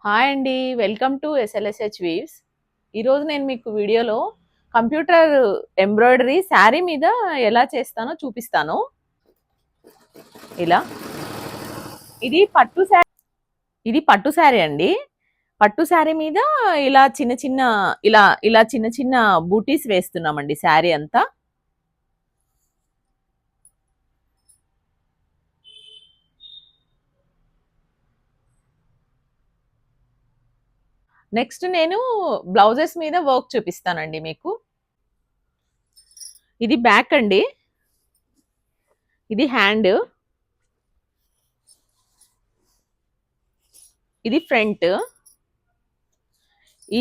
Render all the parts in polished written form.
Hi అండి. Welcome to SLSH weaves. ఈరోజు నేను మీకు వీడియోలో కంప్యూటర్ ఎంబ్రాయిడరీ శారీ మీద ఎలా చేస్తానో చూపిస్తాను. ఇలా ఇది పట్టు శారీ అండి. పట్టు శారీ మీద ఇలా చిన్న చిన్న ఇలా చిన్న చిన్న బూటీస్ వేస్తున్నామండి శారీ అంతా. నెక్స్ట్ నేను బ్లౌజెస్ మీద వర్క్ చూపిస్తానండి మీకు. ఇది బ్యాక్ అండి. ఇది హ్యాండ్. ఇది ఫ్రంట్.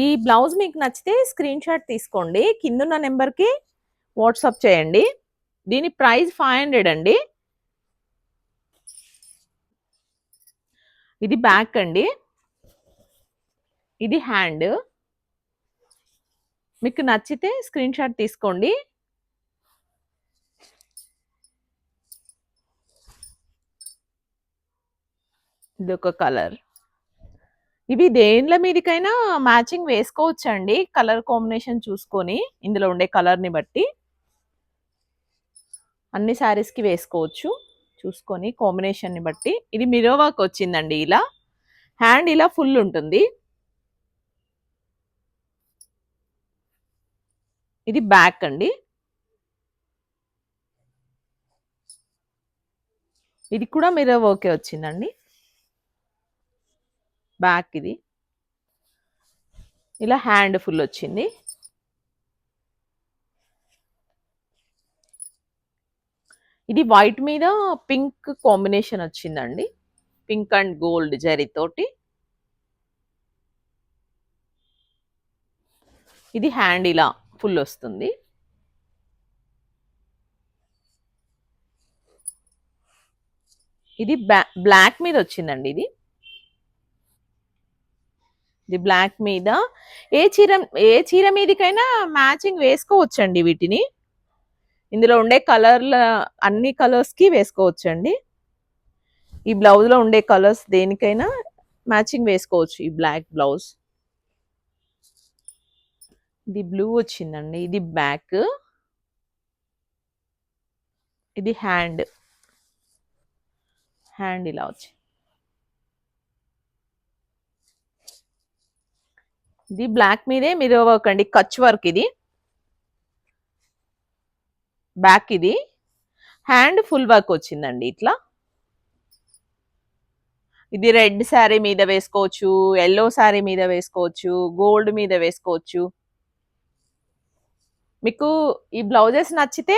ఈ బ్లౌజ్ మీకు నచ్చితే స్క్రీన్ షాట్ తీసుకోండి. కిందున్న నెంబర్కి వాట్సాప్ చేయండి. దీని ప్రైస్ 500 అండి. ఇది బ్యాక్ అండి. ఇది హ్యాండ్. మీకు నచ్చితే స్క్రీన్ షాట్ తీసుకోండి. ఇది ఒక కలర్. ఇవి దేండ్ల మీదకైనా మ్యాచింగ్ వేసుకోవచ్చండి. కలర్ కాంబినేషన్ చూసుకొని ఇందులో ఉండే కలర్ని బట్టి అన్ని శారీస్కి వేసుకోవచ్చు. చూసుకొని కాంబినేషన్ని బట్టి. ఇది మిర్రర్ వర్క్ వచ్చిందండి. ఇలా హ్యాండ్ ఇలా ఫుల్ ఉంటుంది. ఇది బ్యాక్ అండి. ఇది కూడా మిర్రర్ వర్కే వచ్చిందండి. బ్యాక్ ఇది ఇలా హ్యాండ్ ఫుల్ వచ్చింది. ఇది వైట్ మీద పింక్ కాంబినేషన్ వచ్చిందండి. పింక్ అండ్ గోల్డ్ జరీతోటి. ఇది హ్యాండ్ ఇలా ఫుల్ వస్తుంది. ఇది బ్లాక్ మీద వచ్చిందండి. ఇది బ్లాక్ మీద ఏ చీర మీదకైనా మ్యాచింగ్ వేసుకోవచ్చండి. వీటిని ఇందులో ఉండే కలర్ల అన్ని కలర్స్కి వేసుకోవచ్చండి. ఈ బ్లౌజ్లో ఉండే కలర్స్ దేనికైనా మ్యాచింగ్ వేసుకోవచ్చు. ఈ బ్లాక్ బ్లౌజ్. ఇది బ్లూ వచ్చిందండి. ఇది బ్యాక్. ఇది హ్యాండ్ ఇలా వచ్చి. ఇది బ్లాక్ మీదే మిర్రర్ వర్క్ అండి. కచ్ వర్క్. ఇది బ్యాక్. ఇది హ్యాండ్ ఫుల్ వర్క్ వచ్చిందండి. ఇట్లా ఇది రెడ్ శారీ మీద వేసుకోవచ్చు, ఎల్లో శారీ మీద వేసుకోవచ్చు, గోల్డ్ మీద వేసుకోవచ్చు. మీకు ఈ బ్లౌజెస్ నచ్చితే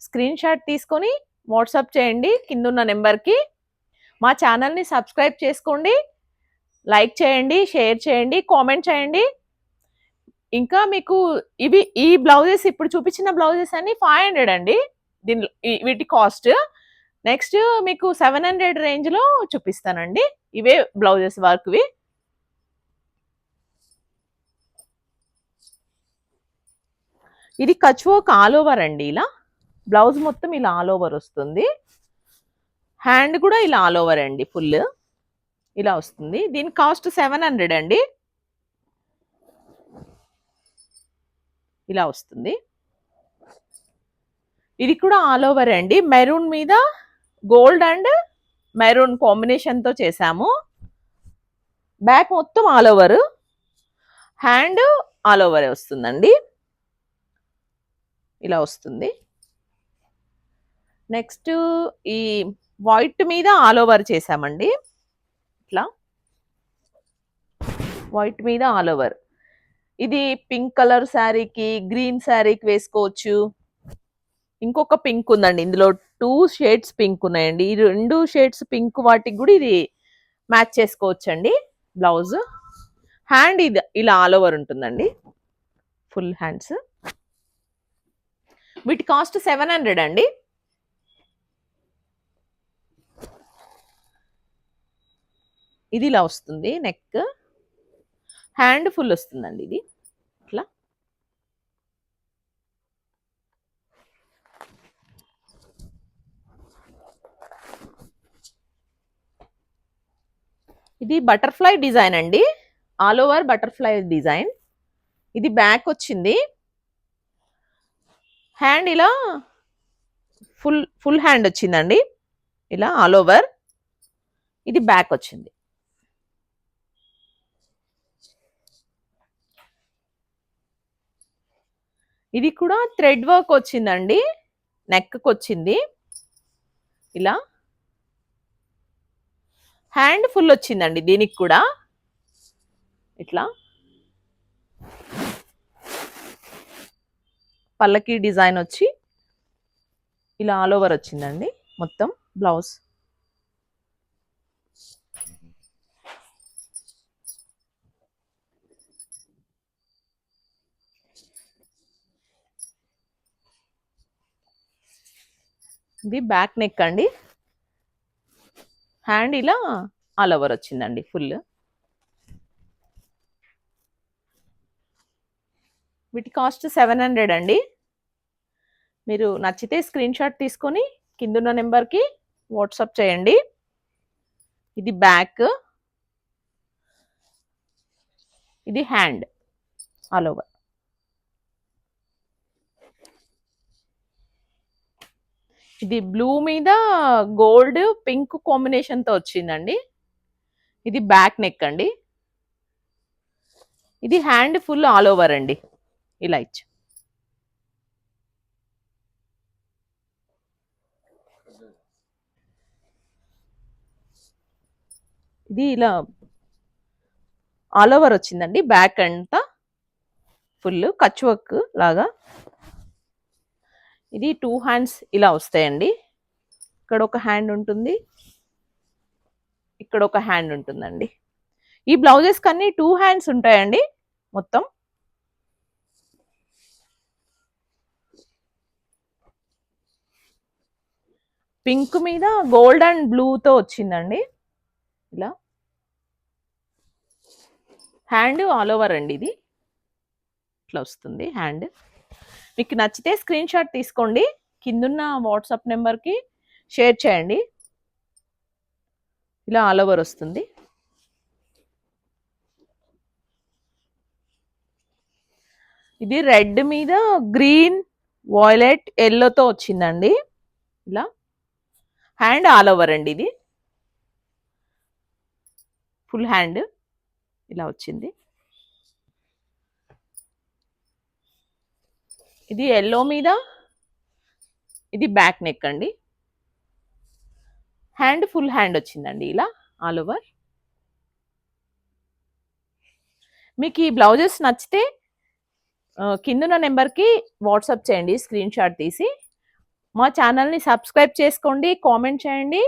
స్క్రీన్ షాట్ తీసుకొని వాట్సాప్ చేయండి కిందున్న నెంబర్కి. మా ఛానల్ని సబ్స్క్రైబ్ చేసుకోండి. లైక్ చేయండి, షేర్ చేయండి, కామెంట్ చేయండి. ఇంకా మీకు ఈ బ్లౌజెస్ ఇప్పుడు చూపించిన బ్లౌజెస్ అన్ని 500 అండి. వీటి కాస్ట్. నెక్స్ట్ మీకు 700 రేంజ్లో చూపిస్తానండి. ఇవే బ్లౌజెస్ వర్క్వి. ఇది కచ్ వర్క్ ఆల్ ఓవర్ అండి. ఇలా బ్లౌజ్ మొత్తం ఇలా ఆల్ ఓవర్ వస్తుంది. హ్యాండ్ కూడా ఇలా ఆల్ ఓవర్ అండి. ఫుల్ ఇలా వస్తుంది. దీని కాస్ట్ 700 అండి. ఇలా వస్తుంది. ఇది కూడా ఆల్ ఓవర్ అండి. మెరూన్ మీద గోల్డ్ అండ్ మెరూన్ కాంబినేషన్తో చేసాము. బ్యాక్ మొత్తం ఆల్ ఓవర్. హ్యాండ్ ఆల్ ఓవరే వస్తుందండి. ఇలా వస్తుంది. నెక్స్ట్ ఈ వైట్ మీద ఆల్ ఓవర్ చేసామండి. ఇట్లా వైట్ మీద ఆల్ ఓవర్. ఇది పింక్ కలర్ శారీకి, గ్రీన్ శారీకి వేసుకోవచ్చు. ఇంకొక పింక్ ఉందండి. ఇందులో 2 షేడ్స్ పింక్ ఉన్నాయండి. ఈ 2 షేడ్స్ పింక్ వాటికి కూడా ఇది మ్యాచ్ చేసుకోవచ్చండి బ్లౌజ్. హ్యాండ్ ఇది ఇలా ఆల్ ఓవర్ ఉంటుందండి. Full hands. వీటి కాస్ట్ 700 అండి. ఇది ఇలా వస్తుంది. నెక్ హ్యాండ్ ఫుల్ వస్తుందండి. ఇది ఇట్లా ఇది బటర్ఫ్లై డిజైన్ అండి, ఆల్ ఓవర్ బటర్ఫ్లై డిజైన్. ఇది బ్యాక్ వచ్చింది, హ్యాండ్ ఇలా ఫుల్ హ్యాండ్ వచ్చిందండి, ఇలా ఆల్ ఓవర్. ఇది బ్యాక్ వచ్చింది. ఇది కూడా థ్రెడ్ వర్క్ వచ్చిందండి, నెక్కి వచ్చింది ఇలా. హ్యాండ్ ఫుల్ వచ్చిందండి దీనికి కూడా, ఇట్లా పల్లకి డిజైన్ వచ్చి ఇలా ఆల్ ఓవర్ వచ్చిందండి మొత్తం బ్లౌజ్. ఇది బ్యాక్ నెక్ అండి, హ్యాండ్ ఇలా ఆల్ ఓవర్ వచ్చిందండి ఫుల్. వీటి కాస్ట్ 700 అండి. మీరు నచ్చితే స్క్రీన్ షాట్ తీసుకొని కిందున్న నెంబర్కి వాట్సాప్ చేయండి. ఇది బ్యాక్, ఇది హ్యాండ్ ఆల్ ఓవర్. ఇది బ్లూ మీద గోల్డ్ పింక్ కాంబినేషన్తో వచ్చిందండి. ఇది బ్యాక్ నెక్ అండి. ఇది హ్యాండ్ ఫుల్ ఆల్ ఓవర్ అండి, ఇలా ఇచ్చి. ఇది ఇలా ఆల్ ఓవర్ వచ్చిందండి, బ్యాక్ అంతా ఫుల్ కచ్ వర్క్ లాగా. ఇది 2 హ్యాండ్స్ ఇలా వస్తాయండి. ఇక్కడ ఒక హ్యాండ్ ఉంటుంది, ఇక్కడ ఒక హ్యాండ్ ఉంటుందండి. ఈ బ్లౌజెస్ కన్నీ 2 హ్యాండ్స్ ఉంటాయండి మొత్తం. పింక్ మీద గోల్డ్ అండ్ బ్లూతో వచ్చిందండి ఇలా. హ్యాండ్ ఆల్ ఓవర్ అండి, ఇది ఇట్లా వస్తుంది హ్యాండ్. మీకు నచ్చితే స్క్రీన్ షాట్ తీసుకోండి, కిందున్న వాట్సాప్ నెంబర్కి షేర్ చేయండి. ఇలా ఆల్ ఓవర్ వస్తుంది. ఇది రెడ్ మీద గ్రీన్ వాయిలెట్ ఎల్లోతో వచ్చిందండి ఇలా. హ్యాండ్ ఆల్ ఓవర్ అండి, ఇది ఫుల్ హ్యాండ్ ఇలా వచ్చింది. ఇది ఎల్లో మీద, ఇది బ్యాక్ నెక్ అండి. హ్యాండ్ ఫుల్ హ్యాండ్ వచ్చిందండి ఇలా ఆల్ ఓవర్. మీకు ఈ బ్లౌజెస్ నచ్చితే కిందున్న నెంబర్కి వాట్సాప్ చేయండి స్క్రీన్ షాట్ తీసి. మా ఛానల్ని సబ్స్క్రైబ్ చేసుకోండి, కామెంట్ చేయండి,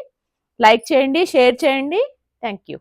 లైక్ చేయండి, షేర్ చేయండి. Thank you.